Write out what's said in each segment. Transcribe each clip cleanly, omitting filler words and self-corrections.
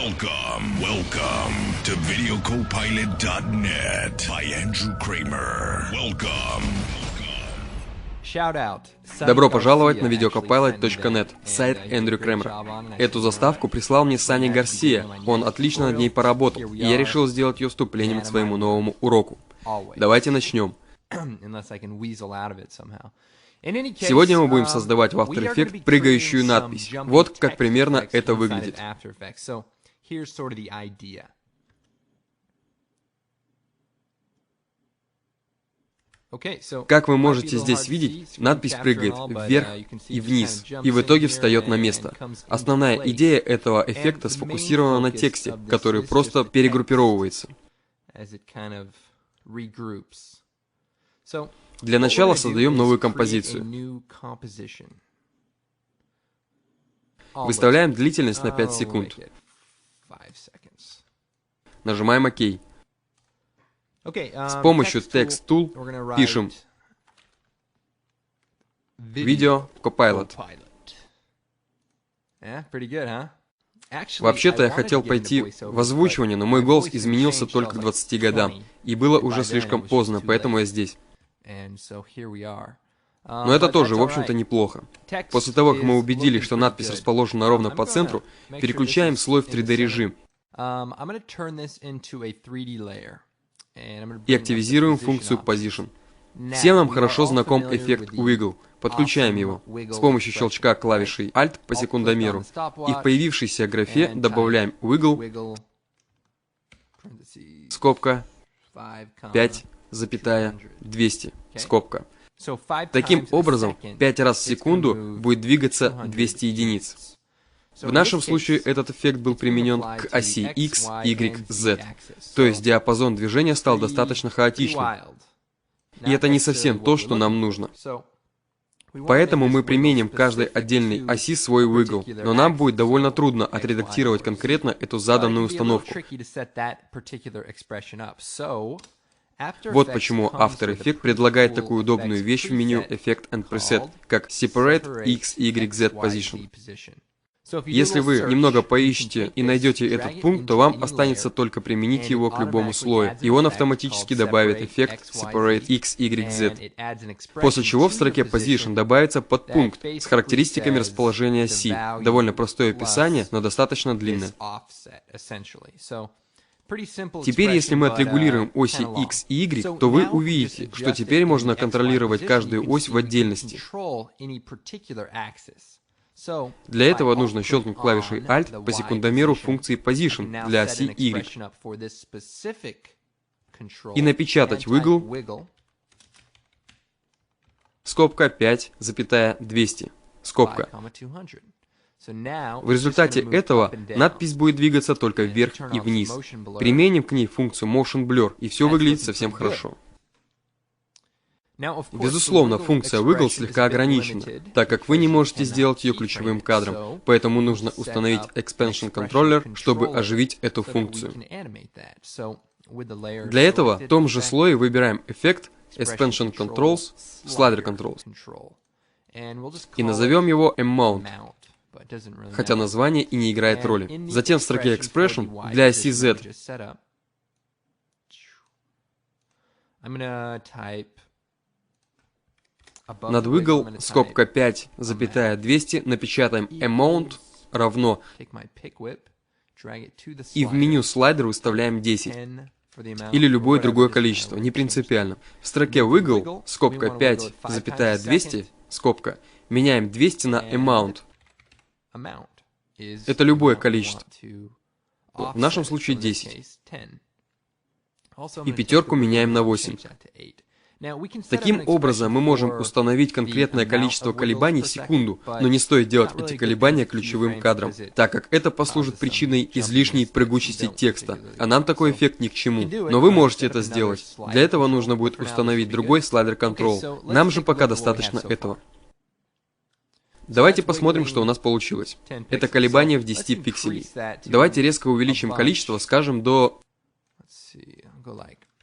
Welcome to videocopilot.net by Andrew Kramer. Welcome. Добро пожаловать на videocopilot.net, сайт Эндрю Крэмера. Эту заставку прислал мне Саня Гарсия, он отлично над ней поработал, и я решил сделать ее вступлением к своему новому уроку. Давайте начнем. Сегодня мы будем создавать в After Effects прыгающую надпись. Вот как примерно это выглядит. Как вы можете здесь видеть, надпись прыгает вверх и вниз, и в итоге встает на место. Основная идея этого эффекта сфокусирована на тексте, который просто перегруппировывается. Для начала создаем новую композицию. Выставляем длительность на 5 секунд. Нажимаем ОК. С помощью текст Tool пишем видео Copilot. Вообще-то я хотел пойти в озвучивание, но мой голос изменился только к 20 годам. И было уже слишком поздно, поэтому я здесь. Но это тоже, в общем-то, неплохо. После того, как мы убедились, что надпись расположена ровно по центру, переключаем слой в 3D режим. И активизируем функцию Position. Всем нам хорошо знаком эффект Wiggle. Подключаем его. С помощью щелчка клавишей Alt по секундомеру. И в появившейся графе добавляем Wiggle, скобка, 5,200, скобка. Таким образом, 5 раз в секунду будет двигаться 200 единиц. В нашем случае этот эффект был применен к оси X, Y, Z, то есть диапазон движения стал достаточно хаотичным. И это не совсем то, что нам нужно. Поэтому мы применим к каждой отдельной оси свой wiggle, но нам будет довольно трудно отредактировать конкретно эту заданную установку. Вот почему After Effects предлагает такую удобную вещь в меню Effect and Preset, как Separate X, Y, Z Position. Если вы немного поищете и найдете этот пункт, то вам останется только применить его к любому слою, и он автоматически добавит эффект Separate X, Y, Z. После чего в строке Position добавится подпункт с характеристиками расположения оси. Довольно простое описание, но достаточно длинное. Теперь, если мы отрегулируем оси X и Y, то вы увидите, что теперь можно контролировать каждую ось в отдельности. Для этого нужно щелкнуть клавишей Alt по секундомеру функции Position для оси Y и напечатать Wiggle, скобка 5,200, скобка. В результате этого надпись будет двигаться только вверх и вниз. Применим к ней функцию Motion Blur, и все выглядит совсем хорошо. Безусловно, функция Wiggle слегка ограничена, так как вы не можете сделать ее ключевым кадром, поэтому нужно установить Expansion Controller, чтобы оживить эту функцию. Для этого в том же слое выбираем эффект Expansion Controls, Slider Controls, и назовем его Amount, хотя название и не играет роли. Затем в строке Expression для оси Z над Wiggle, скобка 5,200, напечатаем Amount равно, и в меню слайдер выставляем 10, или любое другое количество, не принципиально. В строке Wiggle, скобка 5,200, скобка, меняем 200 на Amount. Это любое количество. В нашем случае 10. И пятерку меняем на 8. Таким образом, мы можем установить конкретное количество колебаний в секунду, но не стоит делать эти колебания ключевым кадром, так как это послужит причиной излишней прыгучести текста, а нам такой эффект ни к чему. Но вы можете это сделать. Для этого нужно будет установить другой слайдер Control. Нам же пока достаточно этого. Давайте посмотрим, что у нас получилось. Это колебание в 10 пикселей. Давайте резко увеличим количество, скажем, до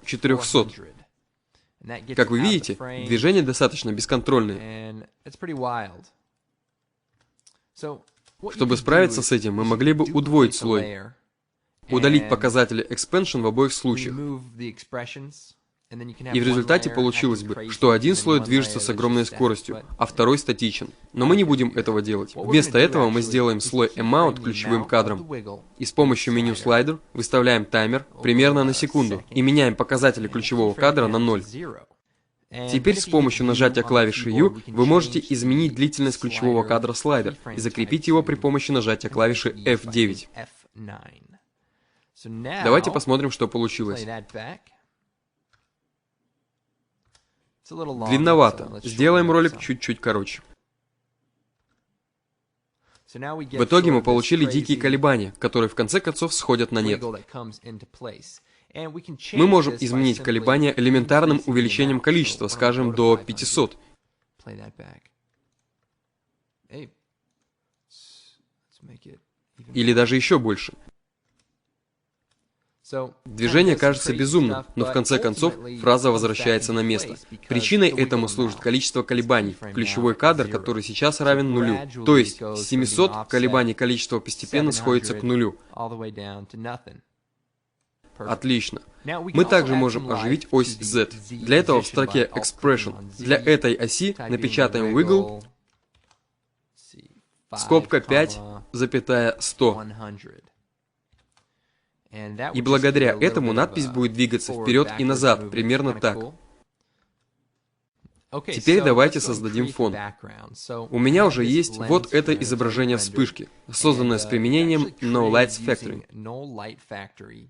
400. Как вы видите, движение достаточно бесконтрольное. Чтобы справиться с этим, мы могли бы удвоить слой. удалить показатели expansion в обоих случаях. И в результате получилось бы, что один слой движется с огромной скоростью, а второй статичен. Но мы не будем этого делать. Вместо этого мы сделаем слой amount ключевым кадром. И с помощью меню слайдер выставляем таймер примерно на секунду и меняем показатели ключевого кадра на 0. Теперь с помощью нажатия клавиши U вы можете изменить длительность ключевого кадра слайдер и закрепить его при помощи нажатия клавиши F9. Давайте посмотрим, что получилось. Длинновато. Сделаем ролик чуть-чуть короче. В итоге мы получили дикие колебания, которые в конце концов сходят на нет. Мы можем изменить колебания элементарным увеличением количества, скажем, до 500. Или даже еще больше. Движение кажется безумным, но в конце концов фраза возвращается на место. Причиной этому служит количество колебаний, ключевой кадр, который сейчас равен нулю. То есть с 700 колебаний количество постепенно сходится к нулю. Отлично. Мы также можем оживить ось Z. Для этого в строке Expression для этой оси напечатаем wiggle, скобка 5,100. И благодаря этому надпись будет двигаться вперед и назад, примерно так. Теперь давайте создадим фон. У меня уже есть вот это изображение вспышки, созданное с применением No Lights Factory.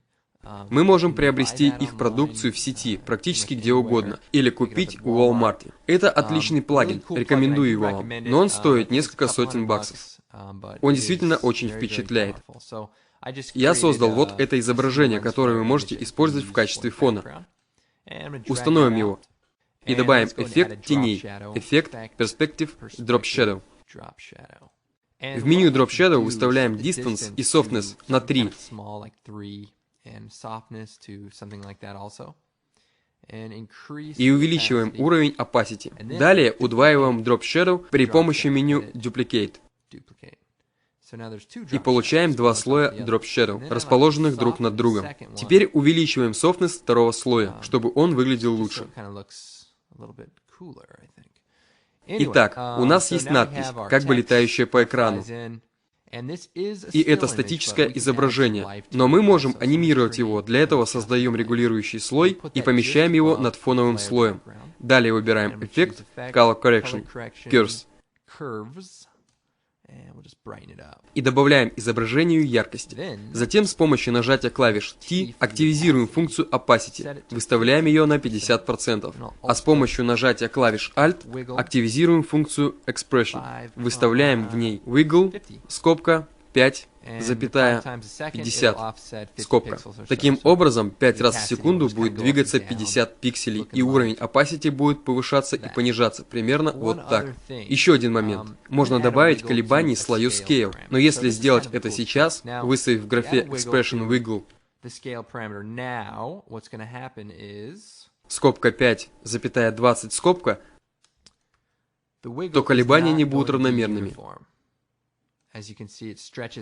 Мы можем приобрести их продукцию в сети, практически где угодно, или купить у Walmart. Это отличный плагин, рекомендую его вам, но он стоит несколько сотен баксов. Он действительно очень впечатляет. Я создал вот это изображение, которое вы можете использовать в качестве фона. Установим его. И добавим эффект теней, эффект Perspective Drop Shadow. В меню Drop Shadow выставляем Distance и Softness на 3. И увеличиваем уровень Opacity. Далее удваиваем Drop Shadow при помощи меню Duplicate. И получаем два слоя Drop Shadow, расположенных друг над другом. Теперь увеличиваем Softness второго слоя, чтобы он выглядел лучше. Итак, у нас есть надпись, как бы летающая по экрану. И это статическое изображение, но мы можем анимировать его. Для этого создаем регулирующий слой и помещаем его над фоновым слоем. Далее выбираем эффект Color Correction, Curves. И добавляем изображению яркости. Затем с помощью нажатия клавиш T активизируем функцию Opacity, выставляем ее на 50%, а с помощью нажатия клавиш Alt активизируем функцию Expression, выставляем в ней Wiggle, скобка, 5,50, скобка. Таким образом, 5 раз в секунду будет двигаться 50 пикселей, и уровень Opacity будет повышаться и понижаться, примерно вот так. Еще один момент. Можно добавить колебаний слою Scale, но если сделать это сейчас, выставив в графе Expression Wiggle, скобка 5,20, скобка, то колебания не будут равномерными.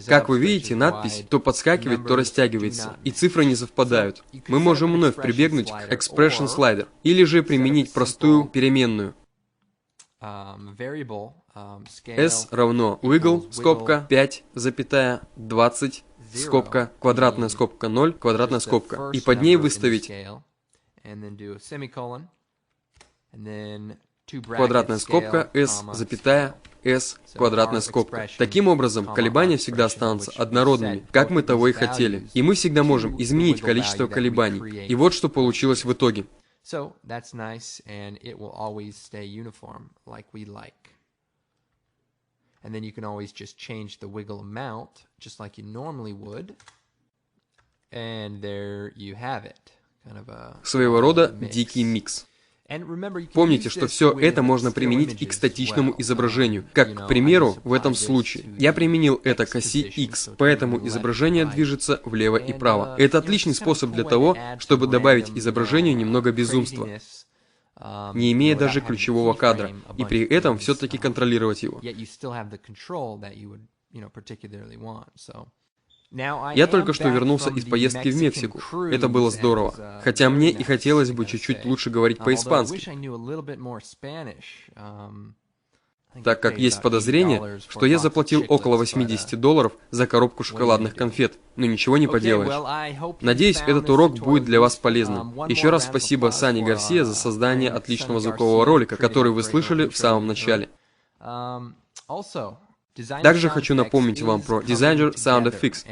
Как вы видите, надпись то подскакивает, то растягивается, и цифры не совпадают. Мы можем вновь прибегнуть к Expression Slider, или же применить простую переменную. S равно wiggle, скобка, 5,20, скобка, квадратная скобка 0, квадратная скобка, и под ней выставить квадратная скобка S, запятая, S, квадратная скобка. Таким образом, колебания всегда останутся однородными, как мы того и хотели. И мы всегда можем изменить количество колебаний. И вот что получилось в итоге. Своего рода дикий микс. Помните, что все это можно применить и к статичному изображению, как, к примеру, в этом случае. Я применил это к оси X, поэтому изображение движется влево и вправо. Это отличный способ для того, чтобы добавить изображению немного безумства, не имея даже ключевого кадра, и при этом все-таки контролировать его. Я только что вернулся из поездки в Мексику. Это было здорово. Хотя мне и хотелось бы чуть-чуть лучше говорить по-испански, так как есть подозрение, что я заплатил около $80 за коробку шоколадных конфет, но ничего не поделаешь. Надеюсь, этот урок будет для вас полезным. Еще раз спасибо Сане Гарсия за создание отличного звукового ролика, который вы слышали в самом начале. Также хочу напомнить вам про Designer Sound Effects.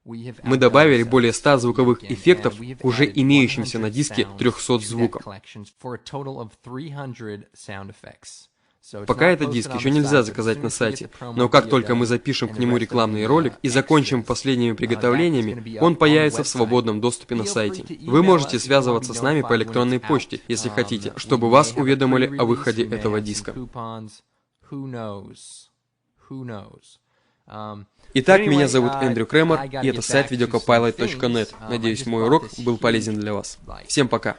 Мы добавили более 100 звуковых эффектов к уже имеющимся на диске 300 звуков. Пока этот диск еще нельзя заказать на сайте, но как только мы запишем к нему рекламный ролик и закончим последними приготовлениями, он появится в свободном доступе на сайте. Вы можете связываться с нами по электронной почте, если хотите, чтобы вас уведомили о выходе этого диска. Итак, меня зовут Эндрю Кремер, и это сайт videocopilot.net. Надеюсь, мой урок был полезен для вас. Всем пока!